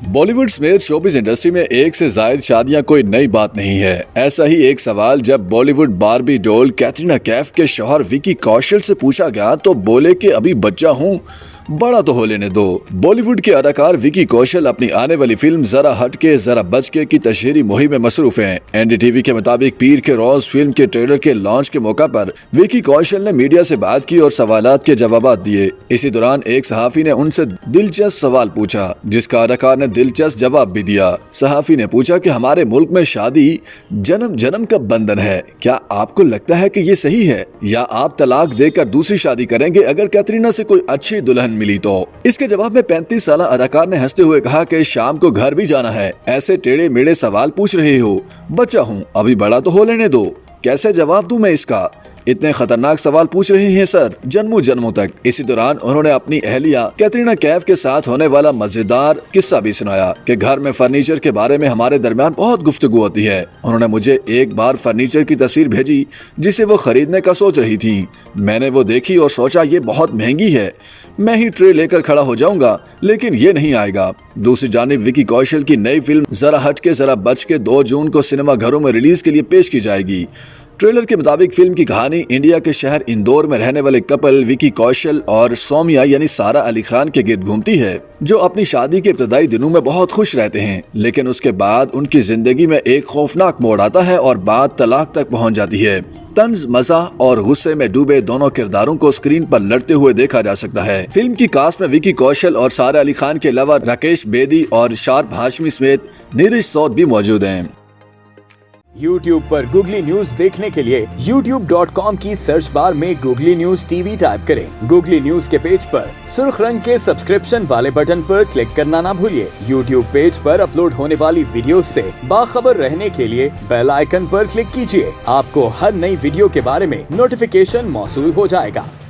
बॉलीवुड समेत showbiz industry में एक से ज्यादा शादियां कोई नई बात नहीं है। ऐसा ही एक सवाल जब बॉलीवुड बार्बी डॉल कैटरीना कैफ के शौहर विकी कौशल से पूछा गया तो बोले कि अभी बच्चा हूं, बड़ा तो हो लेने दो। बॉलीवुड के अदाकार विकी कौशल अपनी आने वाली फिल्म जरा हटके जरा बचके की तशहीरी मुहिम में मसरूफ हैं। एनडीटीवी के मुताबिक पीर के रोज फिल्म के ट्रेलर के लॉन्च के मौका पर विकी कौशल ने मीडिया से बात की और सवालात के जवाब दिए। इसी दौरान एक सहाफी ने उनसे दिलचस्प सवाल पूछा, जिसका अदाकार ने दिलचस्प जवाब भी दिया। सहाफी ने पूछा कि हमारे मुल्क में शादी जन्म जन्म का बंधन है, क्या आपको लगता है कि ये सही है, या आप तलाक देकर दूसरी शादी करेंगे अगर कैटरीना से कोई अच्छी दुल्हन मिली तो? इसके जवाब में 35 साल अदाकार ने हंसते हुए कहा कि शाम को घर भी जाना है, ऐसे टेढ़े मेढ़े सवाल पूछ रहे हो, बच्चा हूँ, अभी बड़ा तो हो लेने दो, कैसे जवाब दूं मैं इसका? इतने खतरनाक सवाल पूछ रहे हैं सर, जन्मों जन्मों तक। इसी दौरान उन्होंने अपनी अहलिया कैटरीना कैफ के साथ होने वाला मजेदार किस्सा भी सुनाया कि घर में फर्नीचर के बारे में हमारे दरमियान बहुत गुफ्तगू होती है। उन्होंने मुझे एक बार फर्नीचर की तस्वीर भेजी जिसे वो खरीदने का सोच रही थी। मैंने वो देखी और सोचा ये बहुत महंगी है, मैं ही ट्रे लेकर खड़ा हो जाऊंगा, लेकिन ये नहीं आएगा। दूसरी जानिब विकी कौशल की नई फिल्म जरा हटके जरा बचके 2 जून को सिनेमा घरों में रिलीज के लिए पेश की जाएगी। ट्रेलर के मुताबिक फिल्म की कहानी इंडिया के शहर इंदौर में रहने वाले कपल विकी कौशल और सौम्या यानी सारा अली खान के गिर्द घूमती है, जो अपनी शादी के इब्तदाई दिनों में बहुत खुश रहते हैं, लेकिन उसके बाद उनकी जिंदगी में एक खौफनाक मोड़ आता है और बात तलाक तक पहुंच जाती है। तंज, मज़ाह और गुस्से में डूबे दोनों किरदारों को स्क्रीन पर लड़ते हुए देखा जा सकता है। फिल्म की कास्ट में विकी कौशल और सारा अली खान के अलावा राकेश बेदी और शार्प हाशमी समेत नीरज सौद भी मौजूद हैं। YouTube पर गूगली न्यूज देखने के लिए youtube.com की सर्च बार में गूगली न्यूज टीवी टाइप करें। गूगली न्यूज के पेज पर सुर्ख रंग के सब्सक्रिप्शन वाले बटन पर क्लिक करना ना भूलिए। YouTube पेज पर अपलोड होने वाली वीडियो से बाखबर रहने के लिए बेल आइकन पर क्लिक कीजिए। आपको हर नई वीडियो के बारे में नोटिफिकेशन मौसूल हो जाएगा।